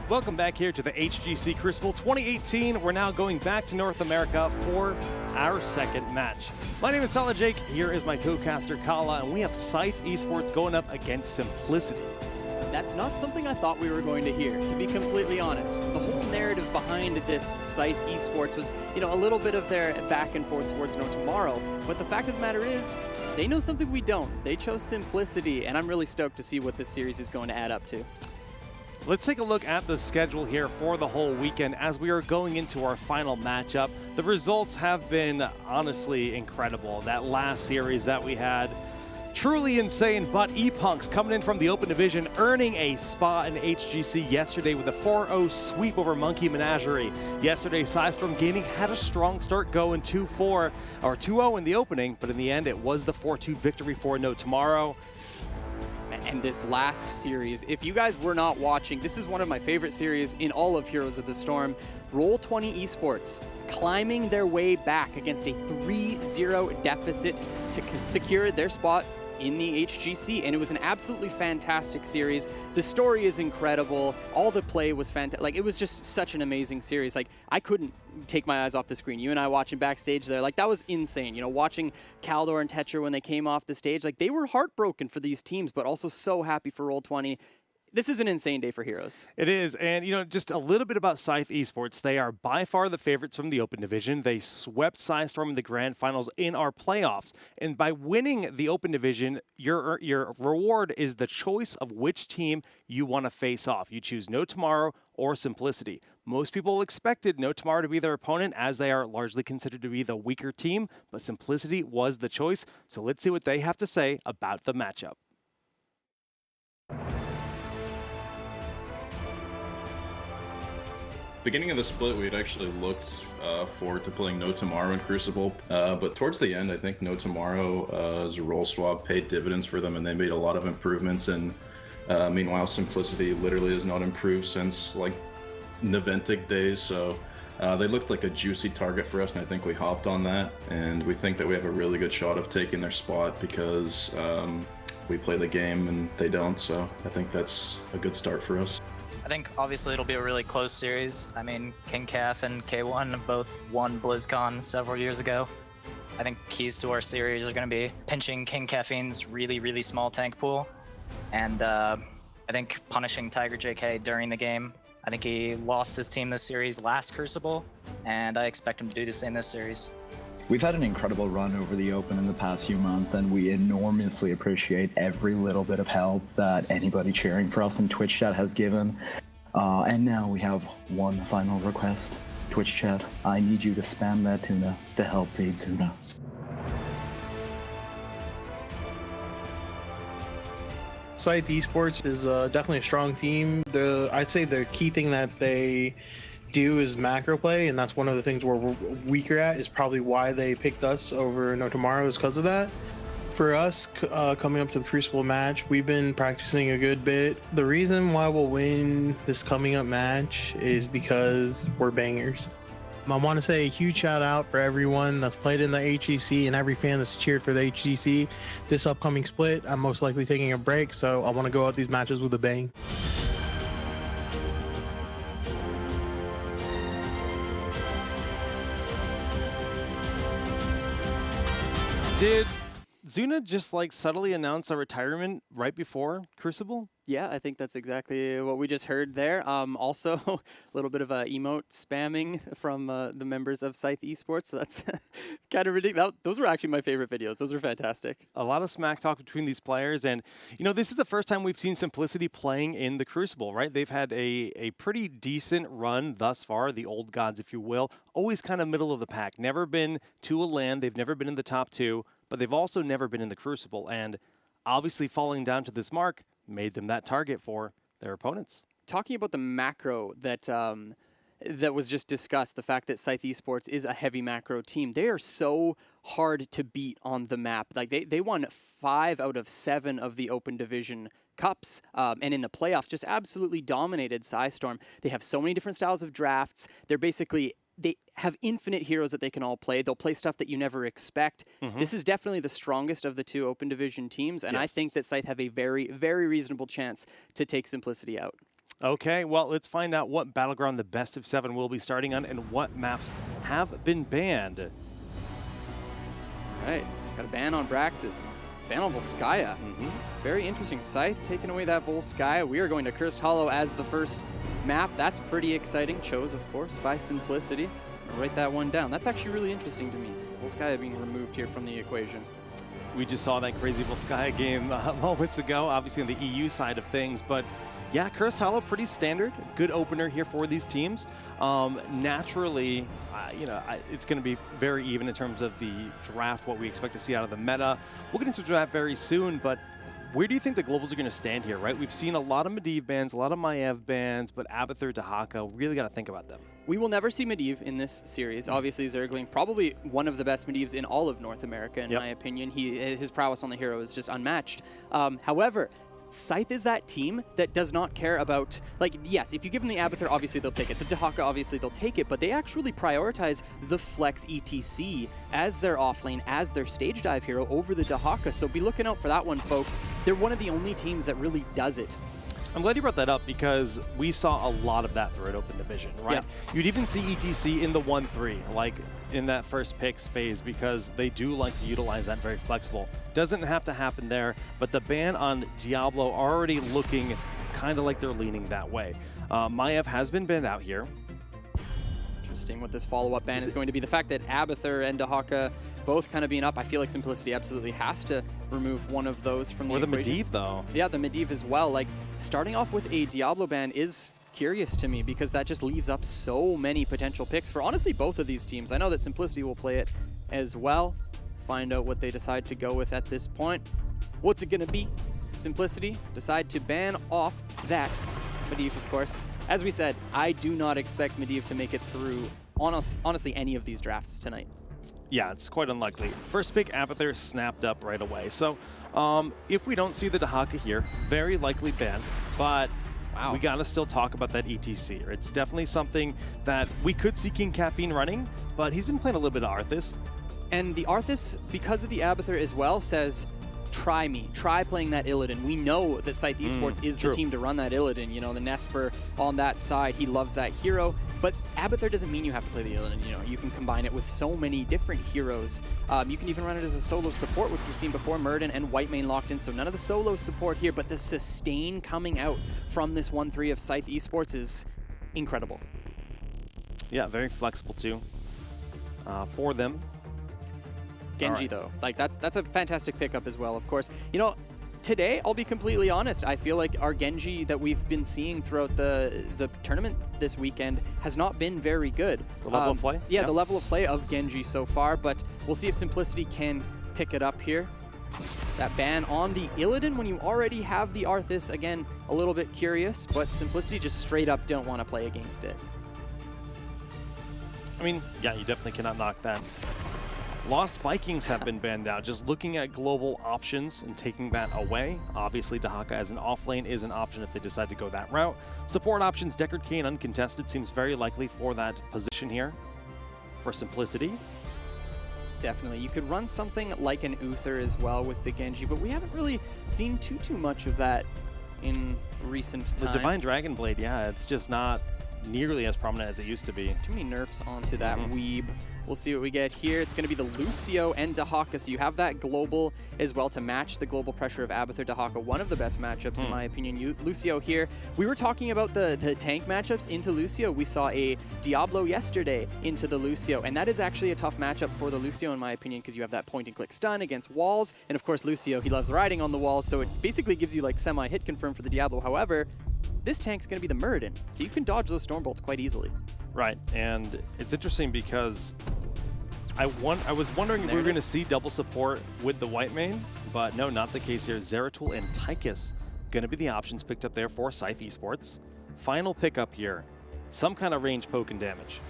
Welcome back here to the HGC Crucible 2018. We're now going back to North America for our second match. My name is Solid Jake. Here is my co-caster Kala, and we have Scythe Esports going up against Simplicity. That's not something I thought we were going to hear, to be completely honest. The whole narrative behind this Scythe Esports was, a little bit of their back and forth towards No Tomorrow. But the fact of the matter is, they know something we don't. They chose Simplicity, and I'm really stoked to see what this series is going to add up to. Let's take a look at the schedule here for the whole weekend as we are going into our final matchup. The results have been honestly incredible. That last series that we had, truly insane, but ePunks coming in from the Open Division, earning a spot in HGC yesterday with a 4-0 sweep over Monkey Menagerie. Yesterday, Psystorm Gaming had a strong start going 2-4, or 2-0 in the opening, but in the end, it was the 4-2 victory for No Tomorrow. And this last series, if you guys were not watching, this is one of my favorite series in all of Heroes of the Storm. Roll20 Esports climbing their way back against a 3-0 deficit to secure their spot in the HGC, and it was an absolutely fantastic series. The story is incredible. All the play was fantastic. Like, it was just such an amazing series. Like, I couldn't take my eyes off the screen. You and I watching backstage there, like, that was insane. Watching Kaldor and Tetra when they came off the stage, like, they were heartbroken for these teams, but also so happy for Roll20. This is an insane day for Heroes. It is, and just a little bit about Scythe Esports. They are by far the favorites from the Open Division. They swept Psystorm in the Grand Finals in our playoffs, and by winning the Open Division, your reward is the choice of which team you want to face off. You choose No Tomorrow or Simplicity. Most people expected No Tomorrow to be their opponent, as they are largely considered to be the weaker team, but Simplicity was the choice. So let's see what they have to say about the matchup. Beginning of the split, we had actually looked forward to playing No Tomorrow in Crucible, but towards the end, I think No Tomorrow as a role swap paid dividends for them, and they made a lot of improvements. And meanwhile, Simplicity literally has not improved since like Naventic days, so they looked like a juicy target for us, and I think we hopped on that. And we think that we have a really good shot of taking their spot because we play the game and they don't. So I think that's a good start for us. I think obviously it'll be a really close series. I mean, King Caf and K1 both won BlizzCon several years ago. I think keys to our series are going to be pinching King Caffeine's really, really small tank pool, and I think punishing Tiger JK during the game. I think he lost his team this series last Crucible, and I expect him to do the same this series. We've had an incredible run over the Open in the past few months, and we enormously appreciate every little bit of help that anybody cheering for us in Twitch chat has given. And now we have one final request. Twitch chat, I need you to spam that tuna to help feed Tuna. Scythe Esports is definitely a strong team. I'd say the key thing that they do is macro play, and that's one of the things we're weaker at, is probably why they picked us over No Tomorrow, is because of that. For us, coming up to the Crucible match, we've been practicing a good bit. The reason why we'll win this coming up match is because we're bangers. I want to say a huge shout out for everyone that's played in the HGC and every fan that's cheered for the HGC. This upcoming split, I'm most likely taking a break, so I want to go out these matches with a bang. Did Zuna just like subtly announce a retirement right before Crucible? Yeah, I think that's exactly what we just heard there. Also, a little bit of emote spamming from the members of Scythe Esports, so that's kind of ridiculous. Those were actually my favorite videos. Those were fantastic. A lot of smack talk between these players, and this is the first time we've seen Simplicity playing in the Crucible, right? They've had a pretty decent run thus far, the old gods, if you will. Always kind of middle of the pack. Never been to a LAN. They've never been in the top 2, but they've also never been in the Crucible, and obviously falling down to this mark made them that target for their opponents. Talking about the macro that that was just discussed, the fact that Scythe Esports is a heavy macro team, they are so hard to beat on the map. Like they won 5 out of 7 of the Open Division Cups, and in the playoffs just absolutely dominated Psystorm. They have so many different styles of drafts. They have infinite heroes that they can all play. They'll play stuff that you never expect. This is definitely the strongest of the 2 Open Division teams, and I think that Scythe have a very, very reasonable chance to take Simplicity out. Okay, well, let's find out what battleground the best of 7 will be starting on and what maps have been banned. All right, got a ban on Braxis, ban on Volskaya. Very interesting. Scythe taking away that Volskaya. We are going to Cursed Hollow as the first map. That's pretty exciting. Chose, of course, by Simplicity. I'll write that one down. That's actually really interesting to me. Volskaya being removed here from the equation. We just saw that crazy Volskaya game moments ago, obviously on the EU side of things, but yeah, Cursed Hollow, pretty standard. Good opener here for these teams. Naturally, it's going to be very even in terms of the draft, what we expect to see out of the meta. We'll get into the draft very soon, but where do you think the Globals are going to stand here, right? We've seen a lot of Medivh bans, a lot of Maiev bans, but Abathur, Dahaka, really got to think about them. We will never see Medivh in this series. Obviously, Zergling, probably one of the best Medivhs in all of North America, in my opinion. His prowess on the hero is just unmatched. However, Scythe is that team that does not care about, like, yes, if you give them the Abathur, obviously they'll take it. The Dahaka, obviously they'll take it, but they actually prioritize the Flex ETC as their offlane, as their stage dive hero over the Dahaka. So be looking out for that one, folks. They're one of the only teams that really does it. I'm glad you brought that up because we saw a lot of that throughout Open Division, right? Yeah. You'd even see ETC in the 1-3, like in that first picks phase, because they do like to utilize that very flexible. Doesn't have to happen there, but the ban on Diablo already looking kind of like they're leaning that way. Maiev has been banned out here. Interesting what this follow-up ban is going to be. The fact that Abathur and Dahaka both kind of being up, I feel like Simplicity absolutely has to remove one of those from the equation. Or the Medivh, though. Yeah, the Medivh as well. Like, starting off with a Diablo ban is curious to me because that just leaves up so many potential picks for honestly both of these teams. I know that Simplicity will play it as well. Find out what they decide to go with at this point. What's it going to be? Simplicity decide to ban off that Medivh, of course. As we said, I do not expect Medivh to make it through honestly any of these drafts tonight. Yeah, it's quite unlikely. First pick, Abathur, snapped up right away. So if we don't see the Dahaka here, very likely banned, but we got to still talk about that ETC. It's definitely something that we could see King Caffeine running, but he's been playing a little bit of Arthas. And the Arthas, because of the Abathur as well, says, try me. Try playing that Illidan. We know that Scythe Esports is the team to run that Illidan. You know, the Nesper on that side, he loves that hero. But Abathur doesn't mean you have to play the Illidan. You know, you can combine it with so many different heroes. You can even run it as a solo support, which we've seen before. Murden and Whitemane locked in, so none of the solo support here, but the sustain coming out from this 1-3 of Scythe Esports is incredible. Yeah, very flexible too for them. Genji, though, like that's a fantastic pickup as well, of course. You know, today, I'll be completely honest, I feel like our Genji that we've been seeing throughout the tournament this weekend has not been very good. The level of play? Yeah, the level of play of Genji so far, but we'll see if Simplicity can pick it up here. That ban on the Illidan when you already have the Arthas, again, a little bit curious, but Simplicity just straight up don't want to play against it. I mean, yeah, you definitely cannot knock that. Lost Vikings have been banned out. Just looking at global options and taking that away. Obviously, Dahaka as an offlane is an option if they decide to go that route. Support options, Deckard Cain uncontested seems very likely for that position here for Simplicity. Definitely. You could run something like an Uther as well with the Genji, but we haven't really seen too much of that in recent times. The Divine Dragon Blade, yeah, it's just not nearly as prominent as it used to be. Too many nerfs onto that Weeb. We'll see what we get here. It's going to be the Lucio and Dahaka, so you have that global as well to match the global pressure of Abathur Dahaka. One of the best matchups, in my opinion. Lucio here. We were talking about the tank matchups into Lucio. We saw a Diablo yesterday into the Lucio, and that is actually a tough matchup for the Lucio, in my opinion, because you have that point-and-click stun against walls, and of course, Lucio, he loves riding on the walls, so it basically gives you like semi-hit confirm for the Diablo. However, this tank's going to be the Muradin, so you can dodge those Stormbolts quite easily. Right, and it's interesting because I was wondering if we were going to see double support with the Whitemane, but no, not the case here. Zeratul and Tychus going to be the options picked up there for Scythe Esports. Final pickup here, some kind of range poke and damage.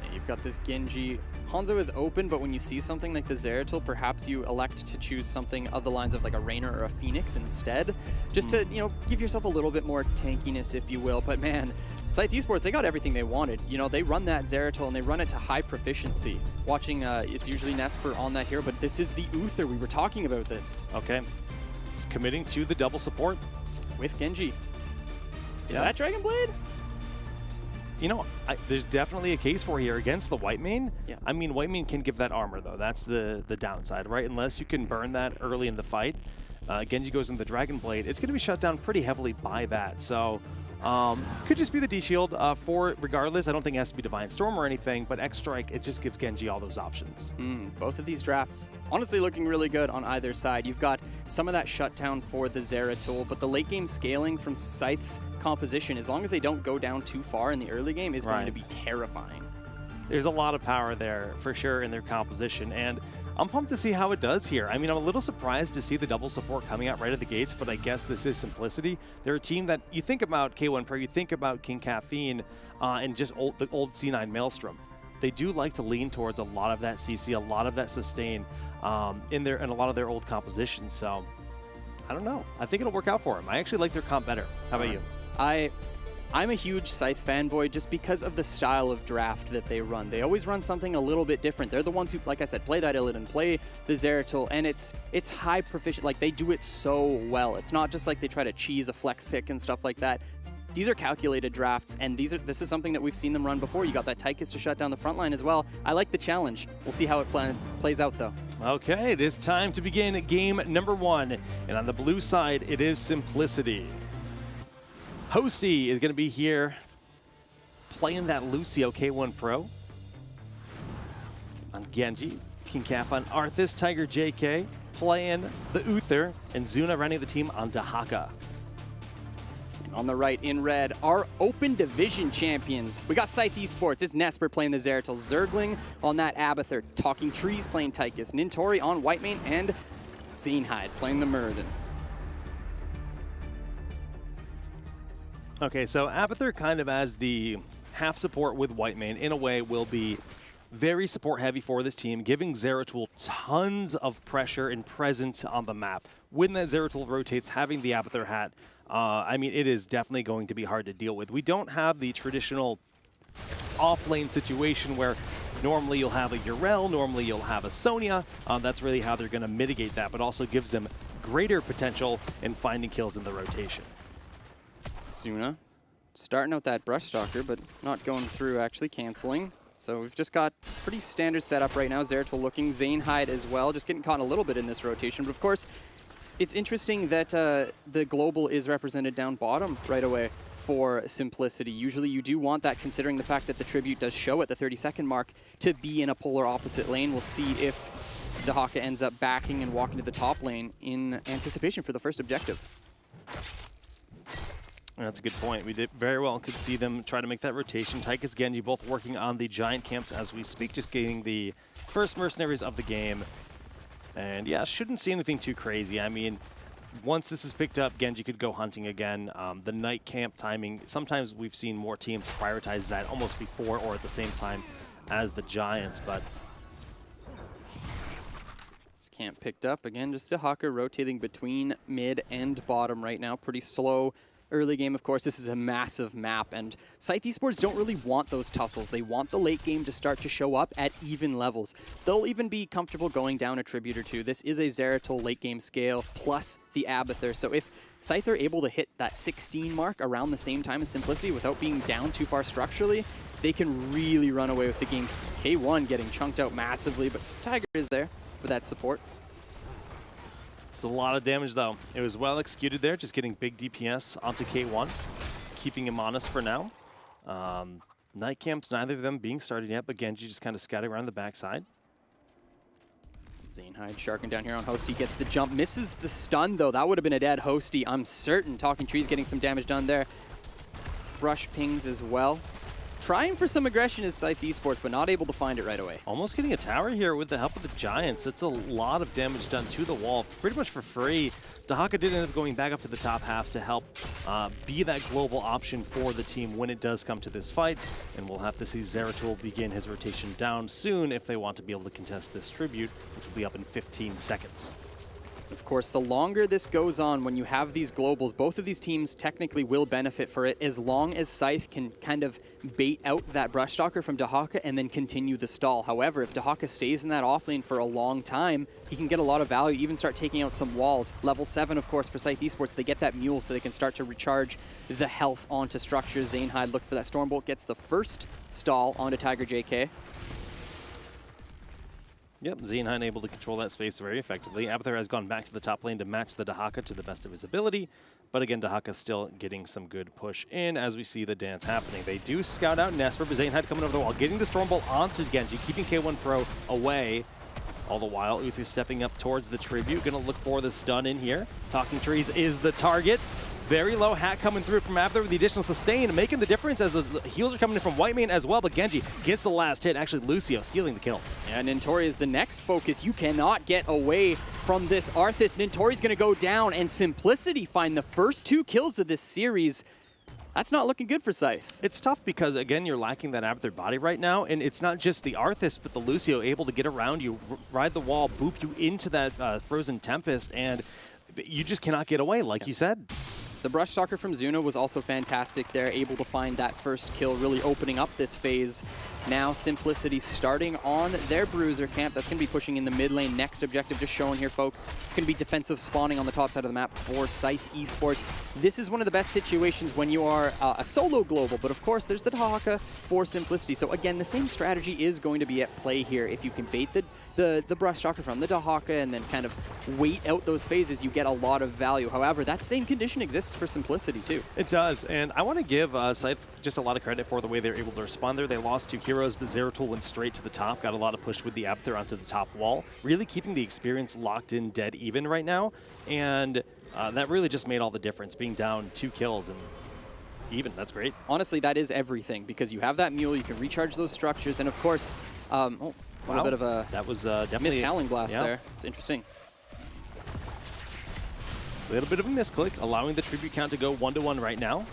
Yeah, you've got this Genji. Hanzo is open, but when you see something like the Zeratul, perhaps you elect to choose something of the lines of like a Raynor or a Phoenix instead, just to, you know, give yourself a little bit more tankiness, if you will. But man, Scythe Esports, they got everything they wanted. You know, they run that Zeratul and they run it to high proficiency. Watching, it's usually Nesper on that hero, but this is the Uther. We were talking about this. Okay, just committing to the double support with Genji. Is that Dragon Blade? You know, there's definitely a case for here against the white main. Yeah. I mean, white main can give that armor, though. That's the downside, right? Unless you can burn that early in the fight. Genji goes into the Dragon Blade. It's going to be shut down pretty heavily by that. So, could just be the D-Shield for it regardless. I don't think it has to be Divine Storm or anything, but X-Strike, it just gives Genji all those options. Both of these drafts honestly looking really good on either side. You've got some of that shutdown for the Zeratul, but the late game scaling from Scythe's composition, as long as they don't go down too far in the early game, is going to be terrifying. There's a lot of power there for sure in their composition, and I'm pumped to see how it does here. I mean, I'm a little surprised to see the double support coming out right at the gates, but I guess this is Simplicity. They're a team that you think about K1 Pro, you think about King Caffeine, and just the old C9 Maelstrom. They do like to lean towards a lot of that CC, a lot of that sustain in a lot of their old compositions. So I don't know. I think it'll work out for them. I actually like their comp better. How about you? I'm a huge Scythe fanboy just because of the style of draft that they run. They always run something a little bit different. They're the ones who, like I said, play that Illidan, play the Zeratul, and it's high proficient. Like, they do it so well. It's not just like they try to cheese a flex pick and stuff like that. These are calculated drafts, and this is something that we've seen them run before. You got that Tychus to shut down the front line as well. I like the challenge. We'll see how it plays out, though. Okay, it is time to begin game number 1, and on the blue side, it is Simplicity. Hosty is going to be here playing that Lucio K1 Pro on Genji. King Calf on Arthas, Tiger JK playing the Uther, and Zuna running the team on Dahaka. On the right, in red, our Open Division champions. We got Scythe Esports. It's Nesper playing the Zeratul. Zergling on that Abathur. Talking Trees playing Tychus. Nintori on Whitemane. And Scythe playing the Muradin. Okay, so Abathur kind of as the half support with Whitemane, in a way, will be very support heavy for this team, giving Zeratul tons of pressure and presence on the map. When that Zeratul rotates, having the Abathur hat, I mean, it is definitely going to be hard to deal with. We don't have the traditional off-lane situation where normally you'll have a Urel, normally you'll have a Sonya. That's really how they're going to mitigate that, but also gives them greater potential in finding kills in the rotation. Zuna starting out that Brush Stalker, but not going through, actually canceling. So we've just got pretty standard setup right now. Zeratul looking, Zainhide as well, just getting caught a little bit in this rotation. But of course, it's interesting that the global is represented down bottom right away for Simplicity. Usually you do want that, considering the fact that the tribute does show at the 30-second mark to be in a polar opposite lane. We'll see if Dahaka ends up backing and walking to the top lane in anticipation for the first objective. That's a good point. We did very well could see them try to make that rotation. Tychus, Genji both working on the giant camps as we speak, just getting the first mercenaries of the game. And yeah, shouldn't see anything too crazy. I mean, once this is picked up, Genji could go hunting again. The night camp timing, sometimes we've seen more teams prioritize that almost before or at the same time as the Giants, but this camp picked up again, just Dahaka rotating between mid and bottom right now. Pretty slow early game. Of course, this is a massive map, and Scythe Esports don't really want those tussles. They want the late game to start to show up at even levels. So they'll even be comfortable going down a tribute or two. This is a Zeratul late game scale plus the Abathur. So if Scythe are able to hit that 16 mark around the same time as Simplicity without being down too far structurally, they can really run away with the game. K1 getting chunked out massively, but Tiger is there for that support. It's a lot of damage, though. It was well executed there, just getting big DPS onto K1, keeping him honest for now. Night camps, neither of them being started yet, but Genji just kind of scattered around the backside. Zainhide sharking down here on Hosty, gets the jump, misses the stun, though. That would have been a dead Hosty, I'm certain. Talking Trees getting some damage done there. Brush pings as well. Trying for some aggression is Scythe Esports, but not able to find it right away. Almost getting a tower here with the help of the Giants. That's a lot of damage done to the wall, pretty much for free. Dahaka did end up going back up to the top half to help be that global option for the team when it does come to this fight. And we'll have to see Zeratul begin his rotation down soon if they want to be able to contest this tribute, which will be up in 15 seconds. Of course, the longer this goes on, when you have these globals, both of these teams technically will benefit for it as long as Scythe can kind of bait out that Brush Stalker from Dahaka and then continue the stall. However, if Dahaka stays in that offlane for a long time, he can get a lot of value, even start taking out some walls. Level 7, of course, for Scythe Esports, they get that mule so they can start to recharge the health onto structures. Zainhide look for that Stormbolt, gets the first stall onto Tiger JK. Yep, Zainhide able to control that space very effectively. Abathur has gone back to the top lane to match the Dahaka to the best of his ability. But again, Dahaka still getting some good push in as we see the dance happening. They do scout out Nesper, but Zainhide coming over the wall, getting the Stormbolt onto Genji, keeping K1 Pro away. All the while, Uther stepping up towards the Tribute, gonna look for the stun in here. Talking Trees is the target. Very low hat coming through from Abathur with the additional sustain, making the difference as those heals are coming in from Whitemane as well, but Genji gets the last hit. Actually, Lucio stealing the kill. And Nintori is the next focus. You cannot get away from this Arthas. Nintori's going to go down, and Simplicity find the first 2 kills of this series. That's not looking good for Scythe. It's tough because, again, you're lacking that Abathur body right now, and it's not just the Arthas, but the Lucio able to get around you, ride the wall, boop you into that Frozen Tempest, and you just cannot get away, like you said. The Brush Stalker from Zuna was also fantastic. They're able to find that first kill, really opening up this phase. Now Simplicity starting on their Bruiser camp. That's going to be pushing in the mid lane. Next objective just shown here, folks. It's going to be defensive spawning on the top side of the map for Scythe Esports. This is one of the best situations when you are a solo global, but of course there's the Dahaka for Simplicity. So again, the same strategy is going to be at play here. If you can bait the Brush Stalker from the Dahaka and then kind of wait out those phases, you get a lot of value. However, that same condition exists for Simplicity too. It does, and I want to give Scythe just a lot of credit for the way they're able to respond there. They lost 2 heroes, but Zeratul went straight to the top, got a lot of push with the Abathur onto the top wall, really keeping the experience locked in dead even right now, and that really just made all the difference, being down 2 kills and even. That's great. Honestly, that is everything, because you have that mule, you can recharge those structures, and of course, a little bit of a that was definitely missed Howling Blast there. It's interesting. A little bit of a misclick, allowing the Tribute count to go 1-1 right now.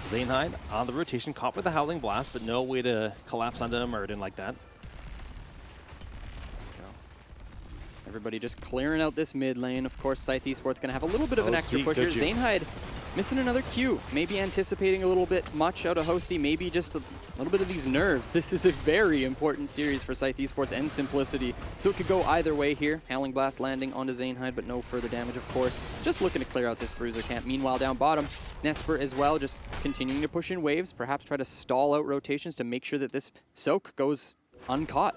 Zainhide on the rotation, caught with a Howling Blast, but no way to collapse onto a Murden like that. Everybody just clearing out this mid lane. Of course, Scythe Esports going to have a little bit of an extra push here. Zainhide missing another Q, maybe anticipating a little bit much out of Hosty, maybe just a little bit of these nerves. This is a very important series for Scythe Esports and Simplicity, so it could go either way here. Howling Blast landing onto Zainhide, but no further damage, of course. Just looking to clear out this Bruiser camp. Meanwhile, down bottom, Nesper as well, just continuing to push in waves, perhaps try to stall out rotations to make sure that this soak goes uncaught.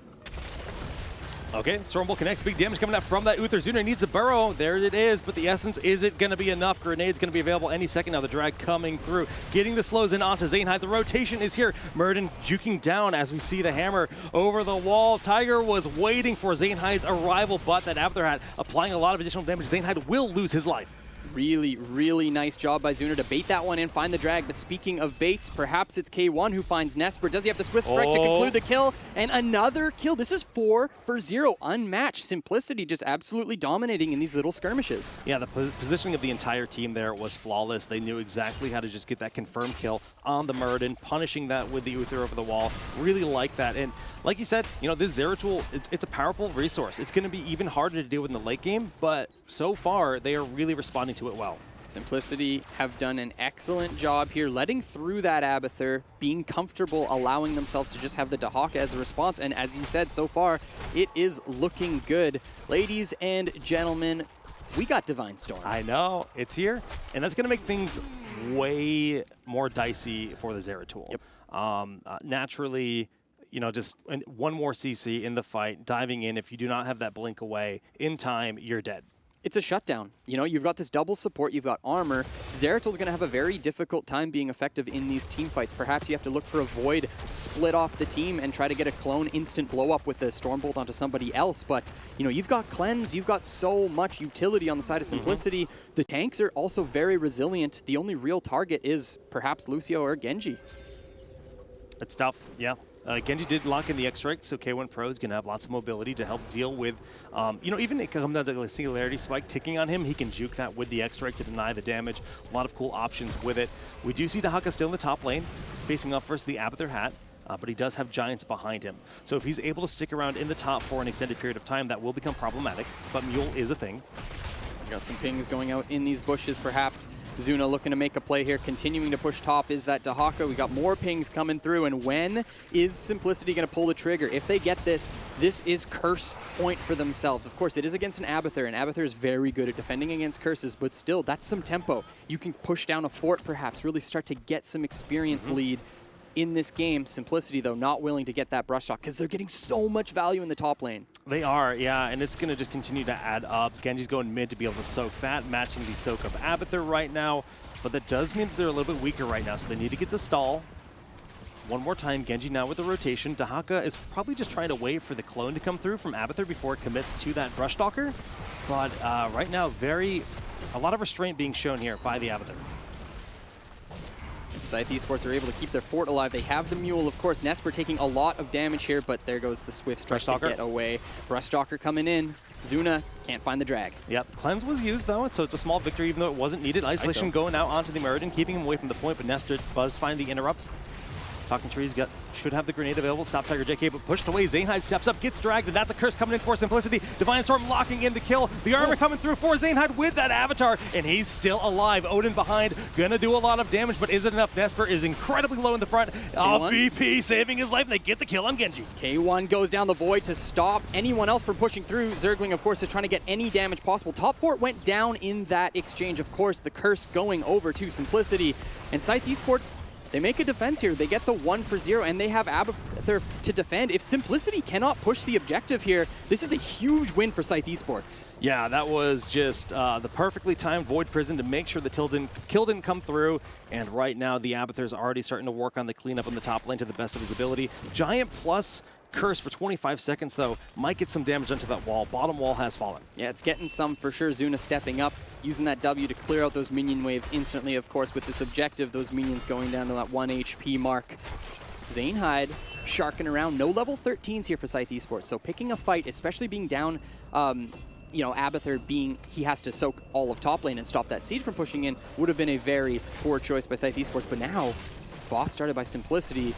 Okay, Stormbolt connects, big damage coming out from that Uther. Zuna needs a burrow. There it is, but the essence, is it going to be enough? Grenade's going to be available any second now. The drag coming through, getting the slows in onto Zainhide. The rotation is here. Murden juking down as we see the hammer over the wall. Tiger was waiting for Zainhide's arrival, but that Abathur hat applying a lot of additional damage. Zainhide will lose his life. Really, really nice job by Zuna to bait that one in, find the drag. But speaking of baits, perhaps it's K1 who finds Nesper. Does he have the Swift Strike to conclude the kill? And another kill. This is 4 for 0. Unmatched. Simplicity just absolutely dominating in these little skirmishes. Yeah, the positioning of the entire team there was flawless. They knew exactly how to just get that confirmed kill on the Murden, punishing that with the Uther over the wall. Really like that. And like you said, you know, this Zeratul, it's a powerful resource. It's going to be even harder to deal with in the late game, but so far they are really responding to it well. Simplicity have done an excellent job here, letting through that Abathur, being comfortable, allowing themselves to just have the Dahaka as a response. And as you said, so far, it is looking good. Ladies and gentlemen, we got Divine Storm. I know, it's here. And that's going to make things way more dicey for the Zeratul. Yep. Naturally, you know, just one more CC in the fight, diving in. If you do not have that blink away in time, you're dead. It's a shutdown. You know, you've got this double support, you've got armor. Zeratul's going to have a very difficult time being effective in these team fights. Perhaps you have to look for a Void, split off the team, and try to get a clone instant blow up with a Stormbolt onto somebody else. But, you know, you've got Cleanse, you've got so much utility on the side of Simplicity. The tanks are also very resilient. The only real target is perhaps Lucio or Genji. It's tough, yeah. Genji did lock in the X-Strike, so K1 Pro is going to have lots of mobility to help deal with, you know, even if it comes down to a Singularity Spike ticking on him, he can juke that with the X-Strike to deny the damage. A lot of cool options with it. We do see Dahaka still in the top lane, facing off first the Abathur hat, but he does have Giants behind him. So if he's able to stick around in the top for an extended period of time, that will become problematic, but Mule is a thing. Got some pings going out in these bushes, perhaps. Zuna looking to make a play here, continuing to push top. Is that Dahaka? We got more pings coming through, and when is Simplicity going to pull the trigger? If they get this, this is curse point for themselves. Of course, it is against an Abathur, and Abathur is very good at defending against curses, but still, that's some tempo. You can push down a fort, perhaps, really start to get some experience lead in this game. Simplicity, though, not willing to get that brush shot because they're getting so much value in the top lane. They are, yeah, and it's going to just continue to add up. Genji's going mid to be able to soak that, matching the soak of Abathur right now, but that does mean that they're a little bit weaker right now, so they need to get the stall. One more time, Genji now with the rotation. Dahaka is probably just trying to wait for the clone to come through from Abathur before it commits to that Brush Stalker, but right now, a lot of restraint being shown here by the Abathur. Scythe Esports are able to keep their fort alive. They have the mule, of course. Nesper taking a lot of damage here, but there goes the Swift Strike to get away. Brushstalker coming in. Zuna can't find the drag. Yep, Cleanse was used though, so it's a small victory even though it wasn't needed. Isolation going out onto the Meridian, keeping him away from the point, but Nestor does find the interrupt. Talking Trees should have the grenade available. Stop Tiger JK, but pushed away. Zainhide steps up, gets dragged, and that's a curse coming in for Simplicity. Divine Storm locking in the kill. The armor coming through for Zainhide with that Avatar, and he's still alive. Odin behind, gonna do a lot of damage, but is it enough? Nesper is incredibly low in the front. VP saving his life, and they get the kill on Genji. K1 goes down the void to stop anyone else from pushing through. Zergling, of course, is trying to get any damage possible. Top fort went down in that exchange. Of course, the curse going over to Simplicity. And Scythe Esports, they make a defense here. They get the 1 for 0, and they have Abathur to defend. If Simplicity cannot push the objective here, this is a huge win for Scythe Esports. Yeah, that was just the perfectly timed Void Prison to make sure the kill didn't come through. And right now, the Abathur's already starting to work on the cleanup on the top lane to the best of his ability. Giant plus curse for 25 seconds, though, might get some damage onto that wall. Bottom wall has fallen. Yeah, it's getting some for sure. Zuna stepping up, using that W to clear out those minion waves instantly, of course, with this objective, those minions going down to that 1 HP mark. Zainhide sharking around. No level 13s here for Scythe Esports, so picking a fight, especially being down, you know, Abathur he has to soak all of top lane and stop that Seed from pushing in, would have been a very poor choice by Scythe Esports, but now, boss started by Simplicity.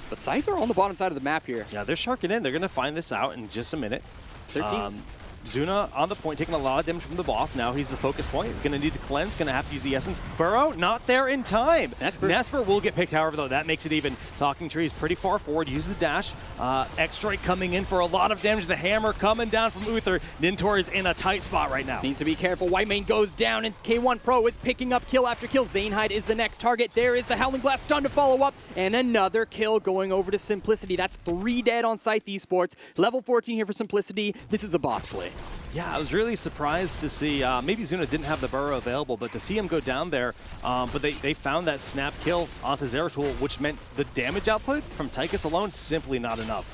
The Scythe are on the bottom side of the map here. Yeah, they're sharking in. They're going to find this out in just a minute. It's 13s. Zuna on the point, taking a lot of damage from the boss. Now he's the focus point. Going to need to cleanse. Going to have to use the essence. Burrow, not there in time. Nesper will get picked, however, though. That makes it even. Talking Trees pretty far forward. Use the dash. X-Strike coming in for a lot of damage. The hammer coming down from Uther. Nintor is in a tight spot right now. Needs to be careful. Whitemane goes down, and K1 Pro is picking up kill after kill. Zainhide is the next target. There is the Howling Blast stun to follow up, and another kill going over to Simplicity. That's 3 dead on Scythe Esports. Level 14 here for Simplicity. This is a boss play. Yeah, I was really surprised to see, maybe Zuna didn't have the burrow available, but to see him go down there, but they found that snap kill onto Zeratul, which meant the damage output from Tychus alone, simply not enough.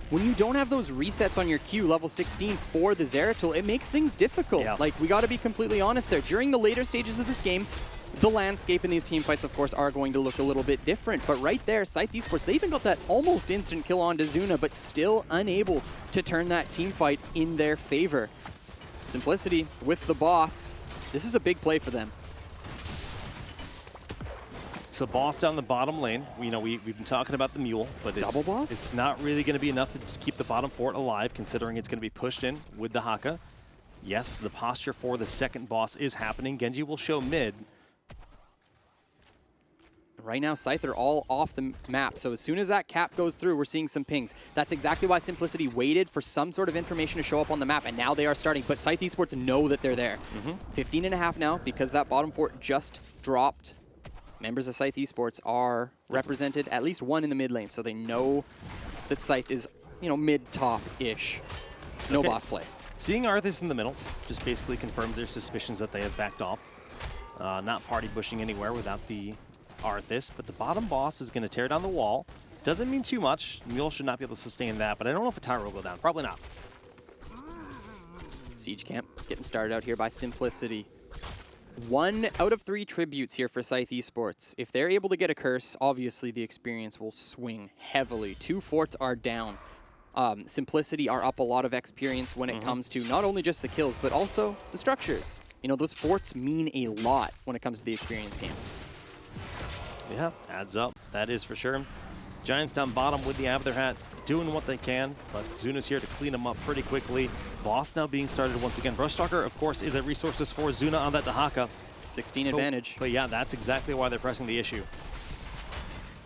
When you don't have those resets on your Q, level 16, for the Zeratul, it makes things difficult. Yeah. Like, we got to be completely honest there. During the later stages of this game, the landscape in these team fights, of course, are going to look a little bit different. But right there, Scythe Esports, they even got that almost instant kill onto Zuna, but still unable to turn that team fight in their favor. Simplicity with the boss. This is a big play for them. So boss down the bottom lane. You know, we've been talking about the mule, but Double boss? It's not really going to be enough to just keep the bottom fort alive, considering it's going to be pushed in with the Haka. Yes, the posture for the second boss is happening. Genji will show mid. Right now, Scythe are all off the map, so as soon as that cap goes through, we're seeing some pings. That's exactly why Simplicity waited for some sort of information to show up on the map, and now they are starting. But Scythe Esports know that they're there. 15.5 now, because that bottom fort just dropped. Members of Scythe Esports are represented, at least one in the mid lane, so they know that Scythe is, you know, mid-top-ish. No boss play. Seeing Arthas in the middle just basically confirms their suspicions that they have backed off. Not party bushing anywhere without the Arthas, but the bottom boss is going to tear down the wall. Doesn't mean too much. Mule should not be able to sustain that, but I don't know if a tower will go down. Probably not. Siege camp getting started out here by Simplicity. 1 out of 3 tributes here for Scythe Esports. If they're able to get a curse, obviously the experience will swing heavily. 2 forts are down. Simplicity are up a lot of experience when it comes to not only just the kills, but also the structures. You know, those forts mean a lot when it comes to the experience game. Yeah, adds up. That is for sure. Giants down bottom with the Abathur hat. doing what they can, but Zuna's here to clean them up pretty quickly. Boss now being started once again. Brushstalker, of course, is a resources for Zuna on that Dahaka. 16 advantage. But yeah, that's exactly why they're pressing the issue.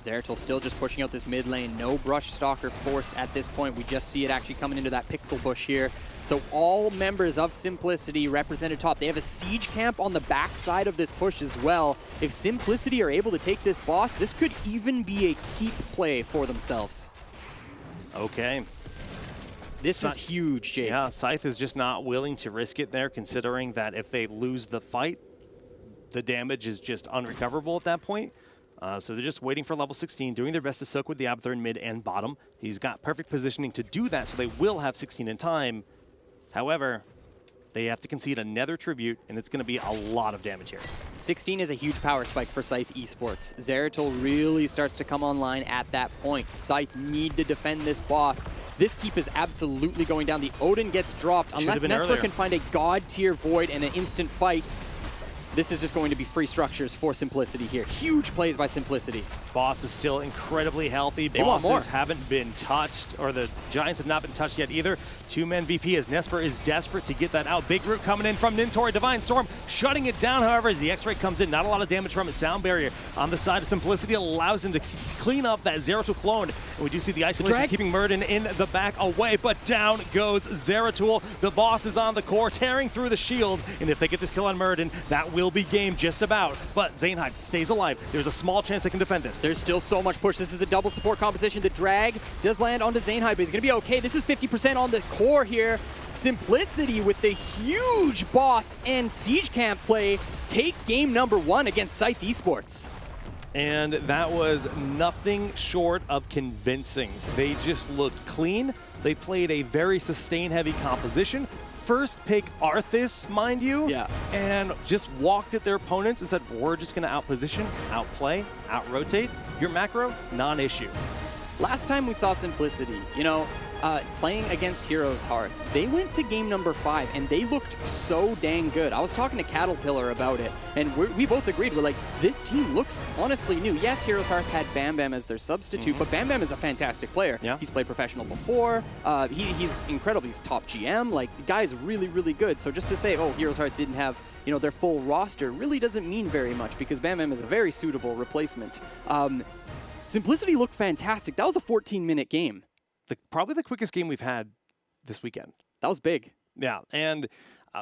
Zeratul still just pushing out this mid lane. No Brushstalker forced at this point. We just see it actually coming into that pixel bush here. So all members of Simplicity represented top. They have a siege camp on the backside of this push as well. If Simplicity are able to take this boss, this could even be a keep play for themselves. Okay. This is huge, Jake. Yeah, Scythe is just not willing to risk it there, considering that if they lose the fight, the damage is just unrecoverable at that point. So they're just waiting for level 16, doing their best to soak with the Abathur in mid and bottom. He's got perfect positioning to do that, so they will have 16 in time. However, they have to concede another tribute, and it's going to be a lot of damage here. 16 is a huge power spike for Scythe Esports. Zeratul really starts to come online at that point. Scythe need to defend this boss. This keep is absolutely going down. The Odin gets dropped. Unless Nesper can find a god tier void and an instant fight, this is just going to be free structures for Simplicity here. Huge plays by Simplicity. Boss is still incredibly healthy. They want more. Bosses haven't been touched, or the Giants have not been touched yet either. Two-man VP as Nesper is desperate to get that out. Big root coming in from Nintori. Divine Storm shutting it down, however, as the X-Ray comes in. Not a lot of damage from it. Sound Barrier on the side of Simplicity allows him to clean up that Zeratul clone. And we do see the isolation keeping Murden in the back away, but down goes Zeratul. The boss is on the core, tearing through the shields, and if they get this kill on Murden, that will be game just about. But Zainhide stays alive. There's a small chance they can defend this. There's still so much push. This is a double support composition. The drag does land onto Zainhide, but he's going to be okay. This is 50% on the core here. Simplicity with the huge boss and siege camp play take game number 1 against Scythe Esports. And that was nothing short of convincing. They just looked clean. They played a very sustain-heavy composition. First pick Arthas, mind you, and just walked at their opponents and said, we're just going to outposition, outplay, outrotate. Your macro, non-issue. Last time we saw Simplicity, you know, playing against Heroes Hearth, they went to game number 5 and they looked so dang good. I was talking to Caterpillar about it, and we both agreed. We're like, this team looks honestly new. Yes, Heroes Hearth had Bam Bam as their substitute, but Bam Bam is a fantastic player. Yeah. He's played professional before. He's incredible. He's top GM. Like, the guy's really, really good. So just to say, oh, Heroes Hearth didn't have, you know, their full roster really doesn't mean very much, because Bam Bam is a very suitable replacement. Simplicity looked fantastic. That was a 14-minute game. Probably the quickest game we've had this weekend. That was big. Yeah, and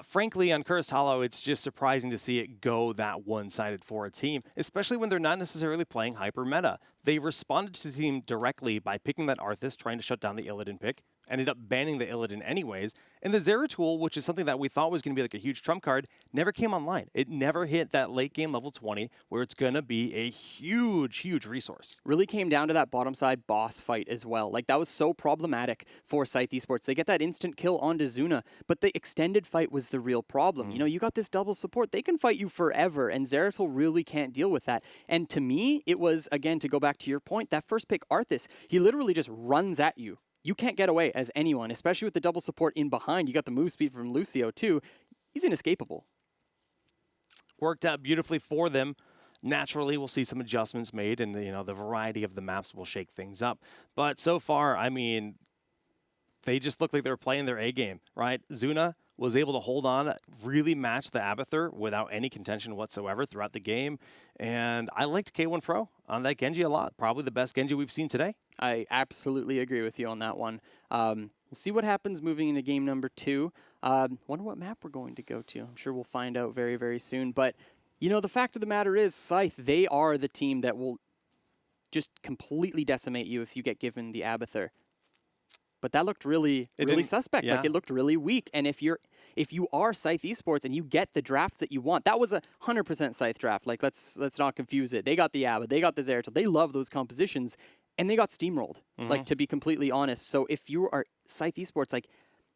frankly, on Cursed Hollow, it's just surprising to see it go that one-sided for a team, especially when they're not necessarily playing hyper meta. They responded to the team directly by picking that Arthas, trying to shut down the Illidan pick, ended up banning the Illidan anyways, and the Zeratul, which is something that we thought was going to be like a huge trump card, never came online. It never hit that late game level 20, where it's going to be a huge, huge resource. Really came down to that bottom side boss fight as well. Like, that was so problematic for Scythe Esports. They get that instant kill onto Zuna, but the extended fight was the real problem. You know, you got this double support. They can fight you forever, and Zeratul really can't deal with that. And to me, it was, again, to go back to your point, that first pick, Arthas, he literally just runs at you. You can't get away as anyone, especially with the double support in behind. You got the move speed from Lucio, too. He's inescapable. Worked out beautifully for them. Naturally, we'll see some adjustments made, and you know, the variety of the maps will shake things up. But so far, I mean, they just look like they were playing their A game, right? Zuna was able to hold on, really match the Abathur without any contention whatsoever throughout the game. And I liked K1 Pro on that Genji a lot. Probably the best Genji we've seen today. I absolutely agree with you on that one. We'll see what happens moving into game number 2. Wonder what map we're going to go to. I'm sure we'll find out very, very soon. But, you know, the fact of the matter is, Scythe, they are the team that will just completely decimate you if you get given the Abathur. But that looked really suspect. Yeah. Like, it looked really weak. And if you are Scythe Esports and you get the drafts that you want, that was a 100% Scythe draft. Like, let's not confuse it. They got the Abba, they got the Zeratul. They love those compositions, and they got steamrolled. Like, to be completely honest. So if you are Scythe Esports, like,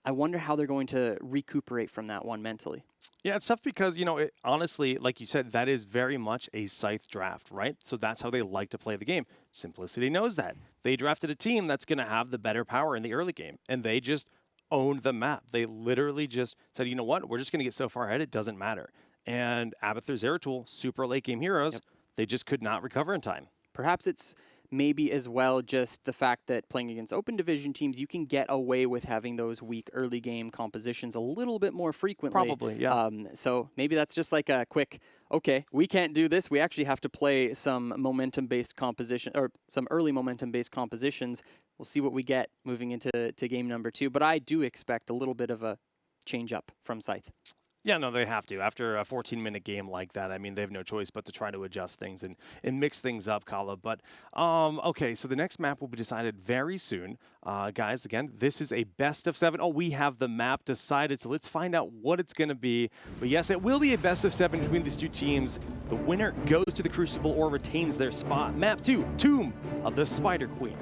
I wonder how they're going to recuperate from that one mentally. Yeah, it's tough because, you know, honestly, like you said, that is very much a Scythe draft, right? So that's how they like to play the game. Simplicity knows that. They drafted a team that's going to have the better power in the early game, and they just owned the map. They literally just said, you know what, we're just going to get so far ahead, it doesn't matter. And Abathur, Zeratul, super late game heroes, they just could not recover in time. Perhaps it's maybe as well just the fact that playing against open division teams, you can get away with having those weak early game compositions a little bit more frequently. Probably, yeah. So maybe that's just like a quick, okay, we can't do this. We actually have to play some momentum-based composition, or some early momentum-based compositions. We'll see what we get moving into game number 2. But I do expect a little bit of a change up from Scythe. Yeah, no, they have to. After a 14-minute game like that, I mean, they have no choice but to try to adjust things and mix things up, Kala. But, okay, so the next map will be decided very soon. Guys, again, this is a best of 7. Oh, we have the map decided, so let's find out what it's going to be. But yes, it will be a best of 7 between these two teams. The winner goes to the Crucible or retains their spot. Map 2, Tomb of the Spider Queen.